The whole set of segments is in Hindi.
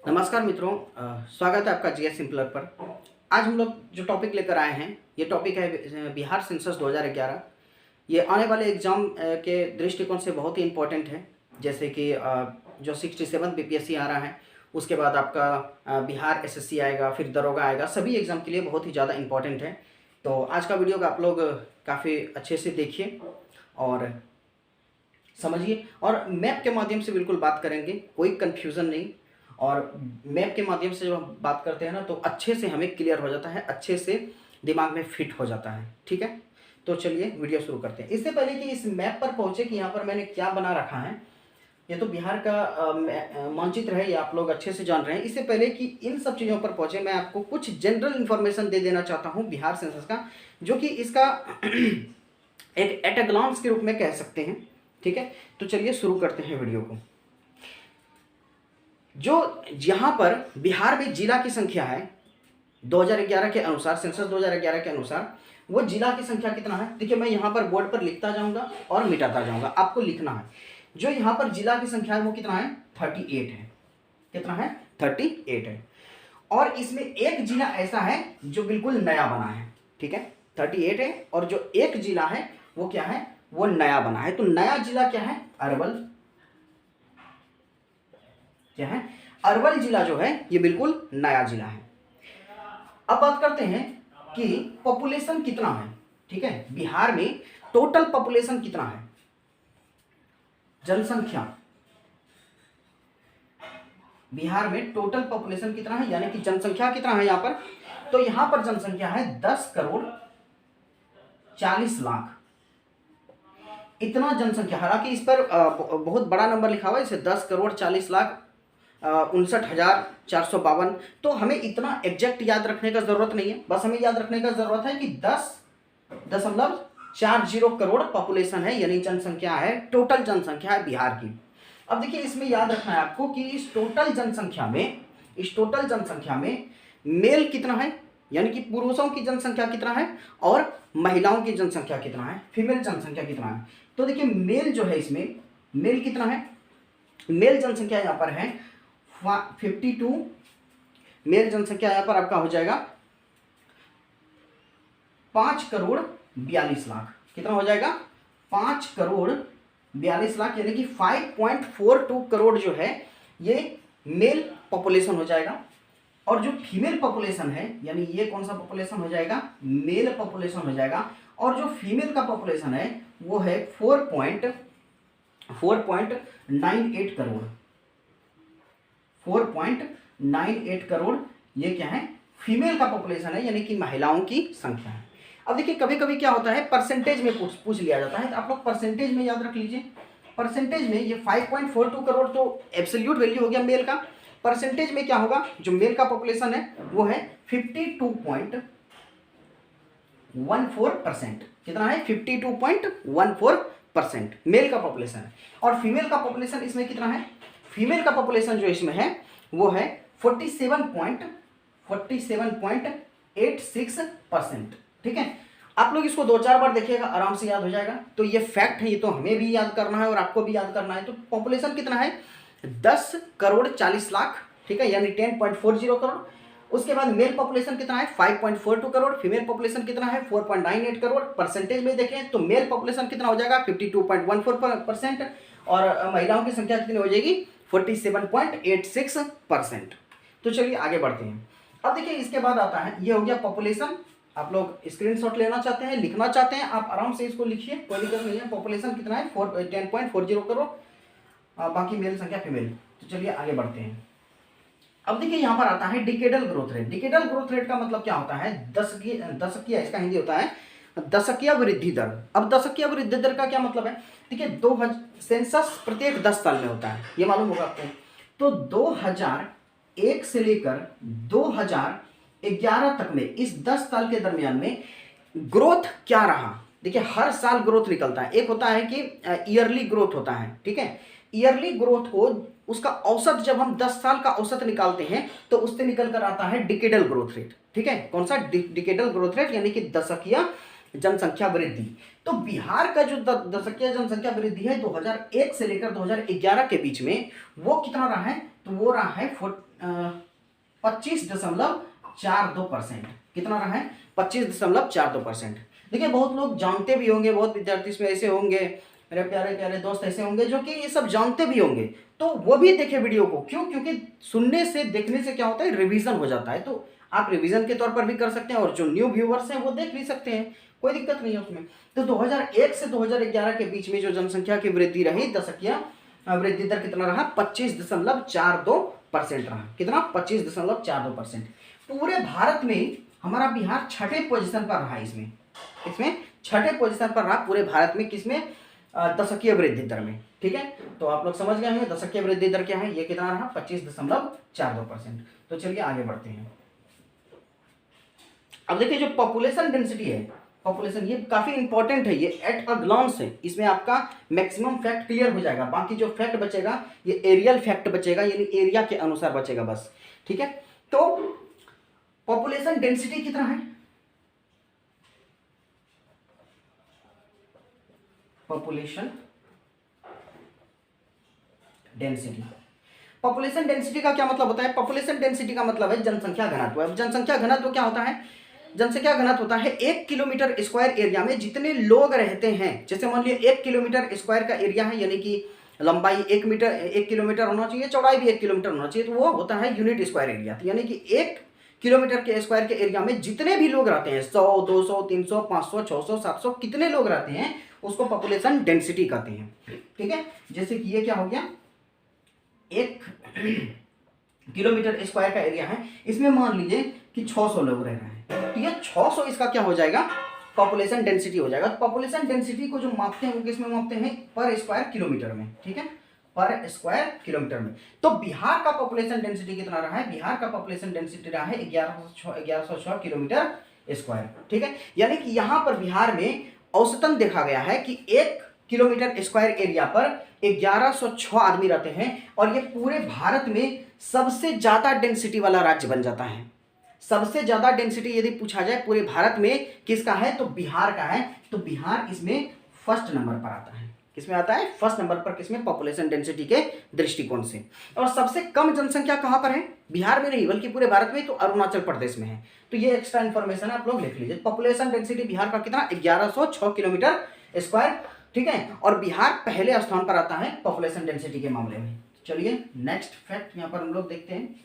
नमस्कार मित्रों, स्वागत है आपका जीएस सिंपलर पर। आज हम लोग जो टॉपिक लेकर आए हैं, ये टॉपिक है बिहार सेंसस 2011। ये आने वाले एग्ज़ाम के दृष्टिकोण से बहुत ही इम्पोर्टेंट है। जैसे कि जो 67 बीपीएससी आ रहा है, उसके बाद आपका बिहार एसएससी आएगा, फिर दरोगा आएगा। सभी एग्ज़ाम के लिए बहुत ही ज़्यादा इम्पोर्टेंट है। तो आज का वीडियो आप लोग काफ़ी अच्छे से देखिए और समझिए, और मैप के माध्यम से बिल्कुल बात करेंगे, कोई कन्फ्यूज़न नहीं। और मैप के माध्यम से जब हम बात करते हैं ना, तो अच्छे से हमें क्लियर हो जाता है, अच्छे से दिमाग में फिट हो जाता है। ठीक है, तो चलिए वीडियो शुरू करते हैं। इससे पहले कि इस मैप पर पहुँचे कि यहाँ पर मैंने क्या बना रखा है, ये तो बिहार का मानचित्र है, ये आप लोग अच्छे से जान रहे हैं। इससे पहले कि इन सब चीज़ों पर पहुँचे, मैं आपको कुछ जनरल इन्फॉर्मेशन दे देना चाहता हूँ बिहार सेंसस का, जो कि इसका एक एट अ ग्लांस के रूप में कह सकते हैं। ठीक है, तो चलिए शुरू करते हैं वीडियो को। जो यहाँ पर बिहार में जिला की संख्या है 2011 के अनुसार, सेंसस 2011 के अनुसार, वो जिला की संख्या कितना है? देखिए, मैं यहाँ पर बोर्ड पर लिखता जाऊँगा और मिटाता जाऊँगा, आपको लिखना है। जो यहाँ पर जिला की संख्या है वो कितना है? 38 है। कितना है? 38 है। और इसमें एक जिला ऐसा है जो बिल्कुल नया बना है। ठीक है, 38 है, और जो एक जिला है वो क्या है? वो नया बना है। तो नया जिला क्या है? अरवल। क्या है? अरवल जिला जो है ये बिल्कुल नया जिला है। अब बात करते हैं कि पॉपुलेशन कितना है। ठीक है, बिहार में टोटल पॉपुलेशन कितना है? जनसंख्या, बिहार में टोटल पॉपुलेशन कितना है, यानी कि जनसंख्या कितना है यहाँ पर? तो यहाँ पर जनसंख्या है 10 करोड़ 40 लाख। इतना जनसंख्या, हालांकि इस पर बहुत बड़ा नंबर लिखा हुआ है, इसे 10 करोड़ 40 लाख 59,452। तो हमें इतना एग्जैक्ट याद रखने का जरूरत नहीं है, बस हमें याद रखने का जरूरत है कि 10.40 करोड़ पॉपुलेशन है, यानी जनसंख्या है, टोटल जनसंख्या है बिहार की। अब देखिए, इसमें याद रखना है आपको कि इस टोटल जनसंख्या में मेल कितना है, यानी कि पुरुषों की जनसंख्या कितना है, और महिलाओं की जनसंख्या कितना है, फीमेल जनसंख्या कितना है। तो देखिए, मेल जो है, इसमें मेल कितना है? मेल जनसंख्या यहाँ पर है 52। मेल जनसंख्या यहाँ पर आपका हो जाएगा 5 करोड़ 42 लाख। कितना हो जाएगा? 5 करोड़ 42 लाख, यानी कि 5.42 करोड़ जो है ये मेल पॉपुलेशन हो जाएगा। और जो फीमेल पॉपुलेशन है, यानी ये कौन सा पॉपुलेशन हो जाएगा? मेल पॉपुलेशन हो जाएगा। और जो फीमेल का पॉपुलेशन है वो है 4.98 करोड़। 4.98 करोड़ ये क्या है? फीमेल का पॉपुलेशन है, यानी कि महिलाओं की संख्या है। अब देखिए, कभी कभी क्या होता है, परसेंटेज में पूछ लिया जाता है, तो आप लोग परसेंटेज में याद रख लीजिए। परसेंटेज में ये 5.42 करोड़ तो एब्सोल्यूट वैल्यू हो गया मेल का। परसेंटेज में क्या होगा? जो मेल का पॉपुलेशन है वो है 52.14%। कितना है? 52.14% मेल का पॉपुलेशन है। और फीमेल का पॉपुलेशन इसमें कितना है? फीमेल का पॉपुलेशन जो इसमें है वो है 47.86%। ठीक है, आप लोग इसको 2-4 बार देखिएगा, आराम से याद हो जाएगा। तो ये फैक्ट है, ये तो हमें भी याद करना है और आपको भी याद करना है। तो पॉपुलेशन कितना है? 10 करोड़ 40 लाख। ठीक है, यानी 10.40 करोड़। उसके बाद मेल पॉपुलेशन कितना है? 5.42 करोड़। फीमेल पॉपुलेशन कितना है? 4.98 करोड़। परसेंटेज में देखें तो मेल पॉपुलेशन कितना हो जाएगा? 52.14%, और महिलाओं की संख्या कितनी हो जाएगी? 47.86%। तो चलिए आगे बढ़ते हैं। अब देखिए, इसके बाद आता है, ये हो गया पॉपुलेशन। आप लोग स्क्रीनशॉट लेना चाहते हैं, लिखना चाहते हैं, आप आराम से इसको लिखिए, कोई दिक्कत नहीं है। पॉपुलेशन कितना है? 10.40 करोड़, बाकी मेल संख्या फीमेल। तो चलिए आगे बढ़ते हैं। अब देखिए, यहाँ पर आता है decadal growth rate. Decadal growth rate का मतलब क्या होता है? दशकीय, इसका हिंदी होता है दशकीय वृद्धि दर। अब दशकीय वृद्धि दर का क्या मतलब है? देखिए, 2000 सेंसस प्रत्येक 10 साल में होता है, ये मालूम होगा आपको। तो 2001 से लेकर 2011 तक में, इस 10 साल के दरमियान में ग्रोथ क्या रहा? देखिए, हर साल ग्रोथ निकलता है। एक होता है कि ईयरली ग्रोथ होता है। ठीक है, ईयरली ग्रोथ को, उसका औसत जब हम 10 साल का औसत निकालते हैं तो उससे निकल कर आता है डिकेडल ग्रोथ रेट। ठीक है, कौन सा? डिकेडल ग्रोथ रेट, यानी कि दशकीय जनसंख्या वृद्धि। तो बिहार का जो दशकीय जनसंख्या वृद्धि है 2001 से लेकर 2011 के बीच में वो कितना रहा है, तो वो रहा है 25.42%। कितना रहा है, 25.42%। देखिए बहुत लोग जानते भी होंगे, बहुत विद्यार्थी इसमें ऐसे होंगे, मेरे प्यारे प्यारे दोस्त ऐसे होंगे जो कि ये सब जानते भी होंगे, तो वो भी देखे वीडियो को। क्यों? क्योंकि सुनने से देखने से क्या होता है, रिवीजन हो जाता है। तो आप रिवीजन के तौर पर भी कर सकते हैं और जो न्यू व्यूअर्स हैं वो देख भी सकते हैं, कोई दिक्कत नहीं है उसमें। तो 2001 से 2011 के बीच में जो जनसंख्या की वृद्धि रही, दशकीय वृद्धि दर कितना रहा, 25.42% रहा। कितना? 25.42%। पूरे भारत में हमारा बिहार छठे पोजीशन पर रहा। इसमें छठे पोजीशन पर रहा पूरे भारत में। किसमें? दशकीय वृद्धि दर में। ठीक है, तो आप लोग समझ गए हैं दशकीय वृद्धि दर क्या है, ये कितना रहा, 25.42%। तो चलिए आगे बढ़ते हैं। अब देखिए जो पॉपुलेशन डेंसिटी है, पॉपुलेशन ये काफी इंपॉर्टेंट है, ये एट अ ग्लांस है, इसमें आपका मैक्सिमम फैक्ट क्लियर हो जाएगा। बाकी जो फैक्ट बचेगा ये एरियल फैक्ट बचेगा, यानी एरिया के अनुसार बचेगा बस। ठीक है, तो पॉपुलेशन डेंसिटी कितना है, पॉपुलेशन डेंसिटी। पॉपुलेशन डेंसिटी का क्या मतलब होता है? पॉपुलेशन डेंसिटी का मतलब है जनसंख्या घनत्व। अब जनसंख्या घनत्व क्या होता है? जनसंख्या घनत्व होता है 1 किलोमीटर स्क्वायर एरिया में जितने लोग रहते हैं। जैसे मान लीजिए 1 किलोमीटर स्क्वायर का एरिया है, यानी कि लंबाई 1 किलोमीटर होना चाहिए, चौड़ाई भी 1 किलोमीटर होना चाहिए, तो वो होता है यूनिट स्क्वायर एरिया। यानी कि 1 किलोमीटर के स्क्वायर के एरिया में जितने भी लोग रहते हैं, 100, 200, 300, 500, 600, 700, कितने लोग रहते हैं, उसको पॉपुलेशन डेंसिटी कहते हैं। ठीक है, जैसे कि ये क्या हो गया, 1 किलोमीटर स्क्वायर का एरिया है, इसमें मान लीजिए कि 600 लोग रह रहे हैं, तो ये 600 इसका क्या हो जाएगा, पॉपुलेशन डेंसिटी हो जाएगा। तो पॉपुलेशन डेंसिटी को जो मापते हैं वो किसमें मापते हैं, पर स्क्वायर किलोमीटर में। ठीक है, पर स्क्वायर किलोमीटर में। तो बिहार का पॉपुलेशन डेंसिटी कितना रहा है, बिहार का पॉपुलेशन डेंसिटी रहा है 1106 किलोमीटर स्क्वायर। ठीक है, यानी कि यहां पर बिहार में औसतन देखा गया है कि 1 किलोमीटर स्क्वायर एरिया पर 1106 आदमी रहते हैं, और ये पूरे भारत में सबसे ज्यादा डेंसिटी वाला राज्य बन जाता है। सबसे ज्यादा डेंसिटी यदि पूछा जाए पूरे भारत में किसका है, तो बिहार का है। तो बिहार इसमें फर्स्ट नंबर पर आता है। किसमें आता है, फर्स्ट नंबर पर। किसमें, पॉपुलेशन डेंसिटी के दृष्टिकोण से। और सबसे कम जनसंख्या कहां पर है, बिहार में नहीं बल्कि पूरे भारत में, तो अरुणाचल प्रदेश में है। तो ये एक्स्ट्रा इंफॉर्मेशन आप लोग लिख लीजिए। पॉपुलेशन डेंसिटी बिहार का कितना, 1106 किलोमीटर स्क्वायर। ठीक है, और बिहार पहले स्थान पर आता है पॉपुलेशन डेंसिटी के मामले में। चलिए नेक्स्ट फैक्ट यहां पर हम लोग देखते हैं।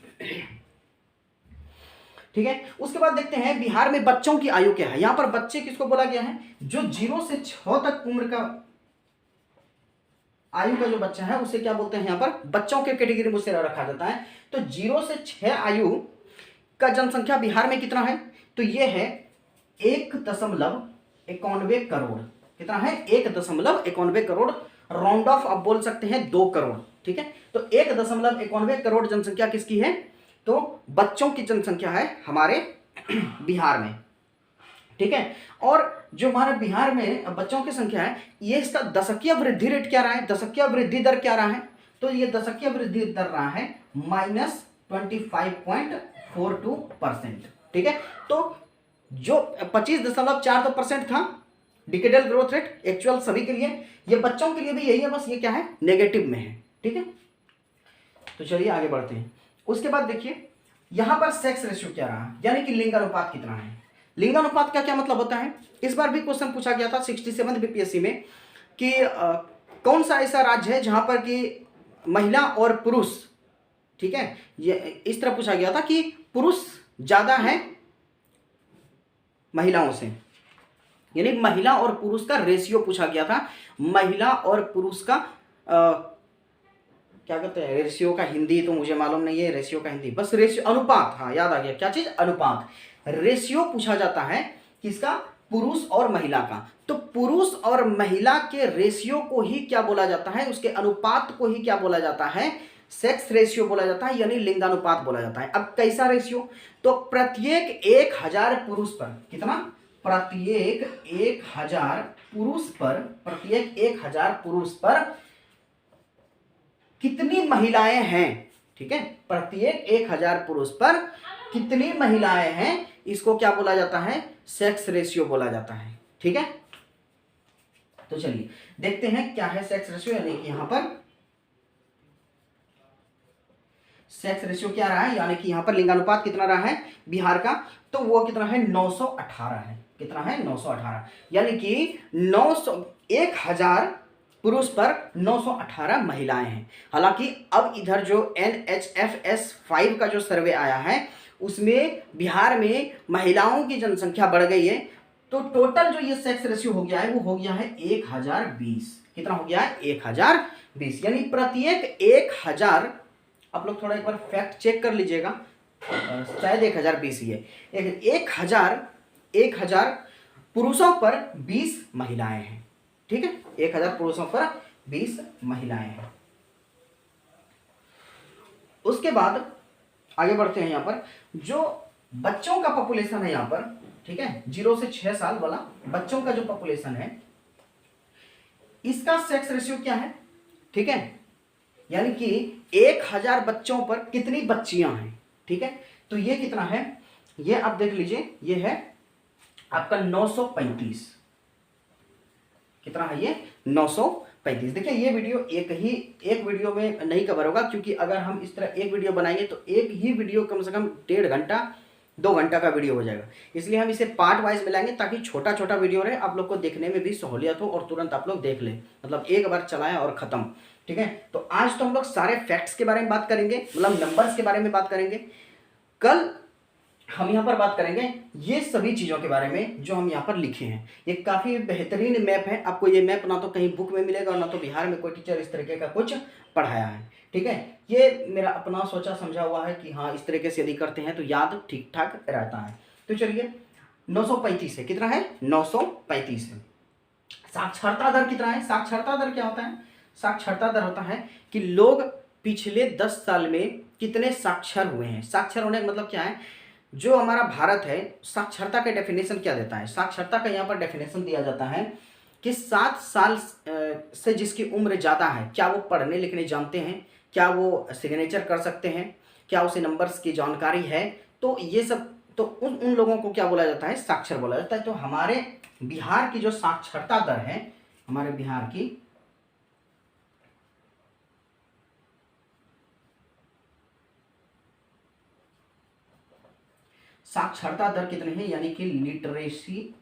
ठीक है, उसके बाद देखते हैं बिहार में बच्चों की आयु क्या है। यहां पर बच्चे किसको बोला गया है, जो 0 से 6 तक उम्र का आयु का जो बच्चा है उसे क्या बोलते हैं, यहां पर बच्चों के कैटेगरी में उसे रखा जाता है। तो 0 से 6 आयु का जनसंख्या बिहार में कितना है, तो ये है 1.91 करोड़। कितना है, 1.91 करोड़। राउंड ऑफ आप बोल सकते हैं 2 करोड़। ठीक है, तो 1.91 करोड़ जनसंख्या किसकी है, तो बच्चों की जनसंख्या है हमारे बिहार में। ठीक है, और जो हमारे बिहार में बच्चों की संख्या है, ये इसका दशकीय वृद्धि रेट क्या रहा है, दशकीय वृद्धि दर क्या रहा है, तो ये दशकीय वृद्धि दर रहा है -25.42%। ठीक है, तो जो 25.42% था डिकेडल ग्रोथ रेट एक्चुअल सभी के लिए, ये बच्चों के लिए भी यही है, बस ये क्या है, नेगेटिव में है। ठीक है, तो चलिए आगे बढ़ते हैं। उसके बाद देखिए यहां पर सेक्स रेशियो क्या रहा, यानी कि लिंगानुपात कितना है। लिंगानुपात का क्या मतलब होता है, इस बार भी क्वेश्चन पूछा गया था 67 बीपीएससी में कि कौन सा ऐसा राज्य है जहां पर कि महिला और पुरुष, ठीक है, ये इस तरह पूछा गया था कि पुरुष ज्यादा है महिलाओं से, यानी महिला और पुरुष का रेशियो पूछा गया था। महिला और पुरुष का क्या कहते हैं रेशियो का हिंदी, तो मुझे मालूम नहीं है रेशियो का हिंदी, बस रेशियो, अनुपात। हाँ याद आ गया, क्या चीज, अनुपात। रेशियो पूछा जाता है किसका, पुरुष और महिला का। तो पुरुष और महिला के रेशियो को ही क्या बोला जाता है, उसके अनुपात को ही क्या बोला जाता है, सेक्स रेशियो बोला जाता है, यानी लिंगानुपात बोला जाता है। अब कैसा रेशियो, तो प्रत्येक 1000 पुरुष पर कितना, प्रत्येक 1000 पुरुष पर, प्रत्येक 1000 पुरुष पर कितनी महिलाएं हैं। ठीक है, प्रत्येक 1000 पुरुष पर कितनी महिलाएं हैं, इसको क्या बोला जाता है, सेक्स रेशियो बोला जाता है। ठीक है, तो चलिए देखते हैं क्या है सेक्स रेशियो, यानी कि यहाँ पर सेक्स रेशियो क्या रहा है, यानी कि यहाँ पर लिंगानुपात कितना रहा है बिहार का, तो वो कितना है 918 है। कितना है 918, यानी कि 900 1000 पुरुष पर 918 महिलाएं हैं। हालांकि अब इधर जो NHFS 5 का जो सर्वे आया है उसमें बिहार में महिलाओं की जनसंख्या बढ़ गई है, तो टोटल जो ये सेक्स रेशियो हो गया है वो हो गया है 1020। कितना हो गया है 1020, यानी प्रत्येक 1000, आप लोग थोड़ा एक बार फैक्ट चेक कर लीजिएगा, शायद 1020 ही है। 1000 पुरुषों पर 20 महिलाएं हैं। ठीक है, 1000 पुरुषों पर 20 महिलाएं हैं। उसके बाद आगे बढ़ते हैं। यहाँ पर जो बच्चों का पॉपुलेशन है यहाँ पर, ठीक है, 0 से 6 साल वाला बच्चों का जो पॉपुलेशन है इसका सेक्स रेशियो क्या है, ठीक है, यानी कि 1000 बच्चों पर कितनी बच्चियां हैं। ठीक है, तो ये कितना है, ये आप देख लीजिए, ये है आपका 935। कितना है ये 935। देखिए ये वीडियो एक वीडियो में नहीं कवर होगा, क्योंकि अगर हम इस तरह एक वीडियो बनाएंगे तो एक ही वीडियो कम से कम 1.5 घंटा 2 घंटा का वीडियो हो जाएगा। इसलिए हम इसे पार्ट वाइज मिलाएंगे ताकि छोटा छोटा वीडियो रहे, आप लोग को देखने में भी सहूलियत हो और तुरंत आप लोग देख लें, मतलब एक बार चलाएं और ख़त्म। ठीक है, तो आज तो हम लोग सारे फैक्ट्स के बारे में बात करेंगे, मतलब नंबर्स के बारे में बात करेंगे। कल हम यहाँ पर बात करेंगे ये सभी चीज़ों के बारे में जो हम यहाँ पर लिखे हैं। ये काफ़ी बेहतरीन मैप है, आपको ये मैप ना तो कहीं बुक में मिलेगा और ना तो बिहार में कोई टीचर इस तरीके का कुछ पढ़ाया है। ठीक है, ये मेरा अपना सोचा समझा हुआ है कि हाँ इस तरीके से यदि करते हैं तो याद ठीक ठाक रहता है। तो चलिए 935 है, कितना है 935 है। साक्षरता दर कितना है, साक्षरता दर क्या होता है, साक्षरता दर होता है कि लोग पिछले 10 साल में कितने साक्षर हुए हैं। साक्षर होने का मतलब क्या है, जो हमारा भारत है साक्षरता का डेफिनेशन क्या देता है, साक्षरता का यहाँ पर डेफिनेशन दिया जाता है कि 7 साल से जिसकी उम्र ज़्यादा है, क्या वो पढ़ने लिखने जानते हैं, क्या वो सिग्नेचर कर सकते हैं, क्या उसे नंबर्स की जानकारी है, तो ये सब तो उन लोगों को क्या बोला जाता है, साक्षर बोला जाता है। तो हमारे बिहार की जो साक्षरता दर है, हमारे बिहार की साक्षरता दर कितनी है, यानी कि लिटरेसी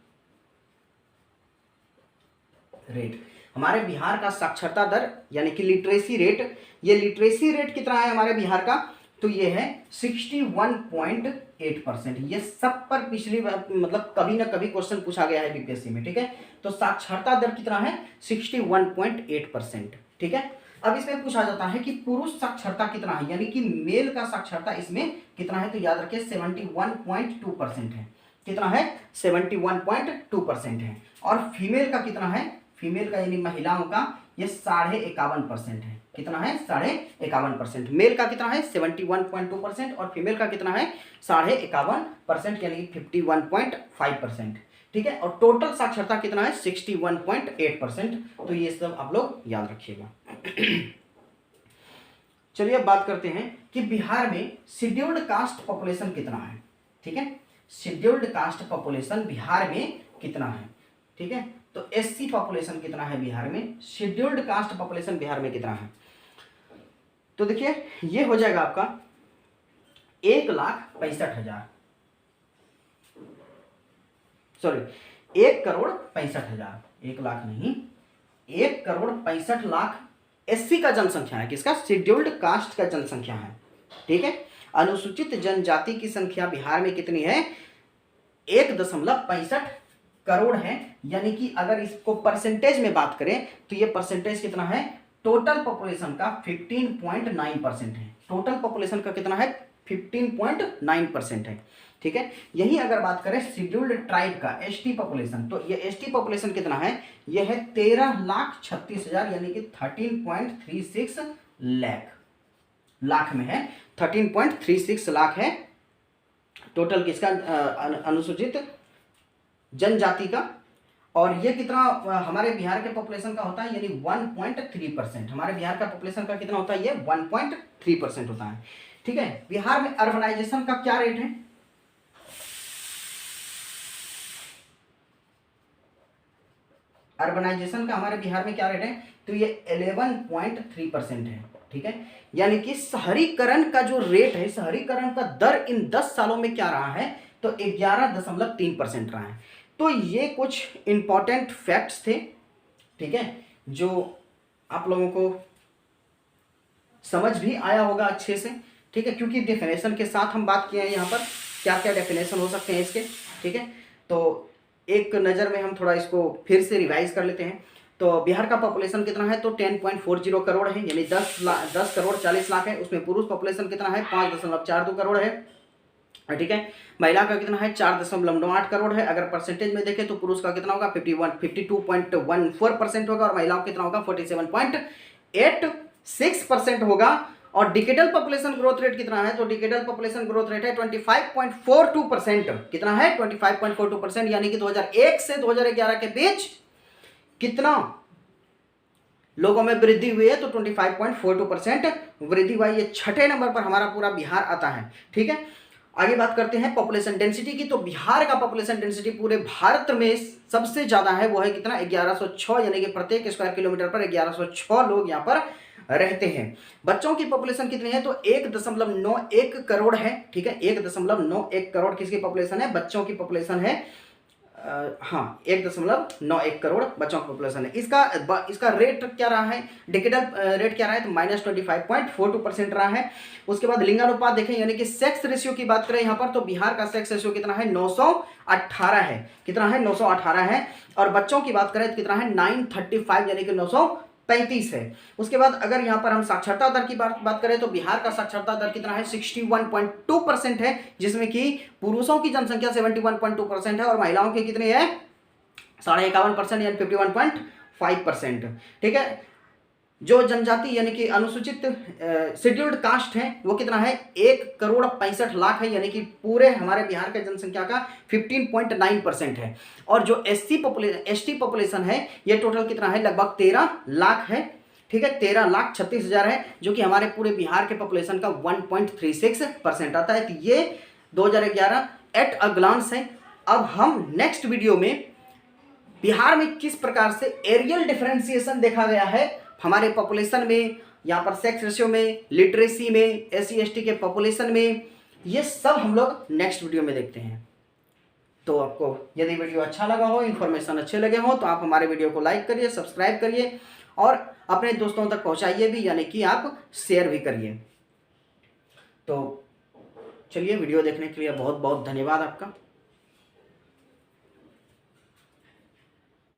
रेट, हमारे बिहार का साक्षरता दर यानी कि लिटरेसी रेट, ये लिटरेसी रेट कितना है हमारे बिहार का, तो ये है 61.8%। ये सब पर पिछली मतलब कभी ना कभी क्वेश्चन पूछा गया है बीपीएससी में। ठीक है, तो साक्षरता दर कितना है 61.8%। ठीक है, अब इसमें पूछा जाता है कि पुरुष साक्षरता कितना है, यानी कि मेल का साक्षरता इसमें कितना है, तो याद रखिए 71.2% है। कितना है 71.2% है। और फीमेल का कितना है, फीमेल का यानी महिलाओं का ये 51.5% है। कितना है 51.5%। मेल का कितना है 71.2% और फीमेल का कितना है 51.5% यानी 51.5%। ठीक है, और टोटल साक्षरता कितना है 61.8%। तो ये सब आप लोग याद रखिएगा। चलिए अब बात करते हैं कि बिहार में शेड्यूल्ड कास्ट पॉपुलेशन कितना है। ठीक है, शेड्यूल्ड कास्ट पॉपुलेशन बिहार में कितना है। ठीक है, तो एससी पॉपुलेशन कितना है बिहार में, शेड्यूल्ड कास्ट पॉपुलेशन बिहार में कितना है, तो देखिए ये हो जाएगा आपका 1,65,000, सॉरी 1,65,000, 1 लाख नहीं 1,65,00,000 एससी का जनसंख्या है, किसका, शेड्यूल्ड कास्ट का जनसंख्या है। ठीक है, अनुसूचित जनजाति की संख्या बिहार में कितनी है 1.65 करोड़ है, यानी कि अगर इसको परसेंटेज में बात करें तो ये परसेंटेज कितना है, टोटल पॉपुलेशन का 15.9% है। टोटल पॉपुलेशन का कितना है 15.9% है। ठीक है, यही अगर बात करें शेड्यूल्ड ट्राइब का एसटी पॉपुलेशन, तो ये एसटी पॉपुलेशन कितना है, ये है 13,36,000 यानी कि 13.36 लाख में है, 13.36 लाख है टोटल किसका, अनुसूचित जनजाति का। और ये कितना हमारे बिहार के पॉपुलेशन का होता है, यानी 1.3%। हमारे बिहार का पॉपुलेशन का कितना होता है, ये 1.3% होता है। ठीक है, बिहार में अर्बनाइजेशन का क्या रेट है, अर्बनाइजेशन का हमारे बिहार में क्या रेट है, तो ये 11.3% है। ठीक है, यानी कि शहरीकरण का जो रेट है, शहरीकरण का दर इन 10 सालों में क्या रहा है, तो 11.3% रहा है। तो ये कुछ इंपॉर्टेंट फैक्ट्स थे, ठीक है, जो आप लोगों को समझ भी आया होगा अच्छे से। ठीक है, क्योंकि डेफिनेशन के साथ हम बात किए हैं यहाँ पर, क्या क्या डेफिनेशन हो सकते हैं इसके। ठीक है, तो एक नज़र में हम थोड़ा इसको फिर से रिवाइज कर लेते हैं। तो बिहार का पॉपुलेशन कितना है, तो 10.40 करोड़ है, यानी 10 करोड़ 40 लाख है। उसमें पुरुष पॉपुलेशन कितना है, 5.42 करोड़ है। ठीक है, महिला का कितना है, 4.98 करोड़ है। अगर परसेंटेज में देखें तो पुरुष का कितना होगा, 52.14% होगा, और महिलाओं का कितना होगा, 47.86% होगा। और डिकेडल पॉपुलेशन ग्रोथ रेट कितना है, तो डिकेडल पॉपुलेशन ग्रोथ रेट है 25.42%। कितना है, 25.42%, यानी कि 2001 से 2011 के बीच कितना लोगों में वृद्धि हुई है, तो 25.42% वृद्धि हुई। ये छठे नंबर पर हमारा पूरा बिहार आता है। ठीक है, आगे बात करते हैं पॉपुलेशन डेंसिटी की। तो बिहार का पॉपुलेशन डेंसिटी पूरे भारत में सबसे ज्यादा है, वो है कितना, 1106, यानी कि प्रत्येक स्क्वायर किलोमीटर पर 1106 लोग यहाँ पर रहते हैं। बच्चों की पॉपुलेशन कितनी है, तो 1.91 करोड़ है। ठीक है, 1.91 करोड़ किसकी पॉपुलेशन है, बच्चों की पॉपुलेशन है। हाँ, 1.91 करोड़ बच्चों की पॉपुलेशन है। इसका रेट क्या रहा है, डिकेडल रेट क्या रहा है, तो -25.42% रहा है। उसके बाद लिंगानुपात देखें, यानी कि सेक्स रेशियो की बात करें यहाँ पर, तो बिहार का सेक्स रेशियो कितना है, 918 है। कितना है, 918 है। और बच्चों की बात करें तो कितना है, 935, यानी कि 935 है। उसके बाद अगर यहाँ पर हम साक्षरता दर की बात करें, तो बिहार का साक्षरता दर कितना है, 61.2% है, जिसमें कि पुरुषों की जनसंख्या 71.2% है, और महिलाओं की कितनी है, 51.5%, यानी 51.5%। ठीक है, जो जनजाति यानी कि अनुसूचित शेड्यूल्ड कास्ट है, वो कितना है, 1.65 करोड़ है, यानी कि पूरे हमारे बिहार के जनसंख्या का 15.9% है। और जो एसटी पॉपुलेशन है, ये टोटल कितना है, लगभग 13 लाख है। ठीक है, 13,36,000 है, जो कि हमारे पूरे बिहार के पॉपुलेशन का 1.36% आता है। तो ये 2011 एट अ ग्लांस है। अब हम नेक्स्ट वीडियो में बिहार में किस प्रकार से एरियल डिफरेंशिएशन देखा गया है हमारे पॉपुलेशन में, यहाँ पर सेक्स रेशियो में, लिटरेसी में, SC/ST के पॉपुलेशन में, ये सब हम लोग नेक्स्ट वीडियो में देखते हैं। तो आपको यदि वीडियो अच्छा लगा हो, इन्फॉर्मेशन अच्छे लगे हो, तो आप हमारे वीडियो को लाइक करिए, सब्सक्राइब करिए, और अपने दोस्तों तक पहुंचाइए भी, यानी कि आप शेयर भी करिए। तो चलिए, वीडियो देखने के लिए बहुत बहुत धन्यवाद आपका।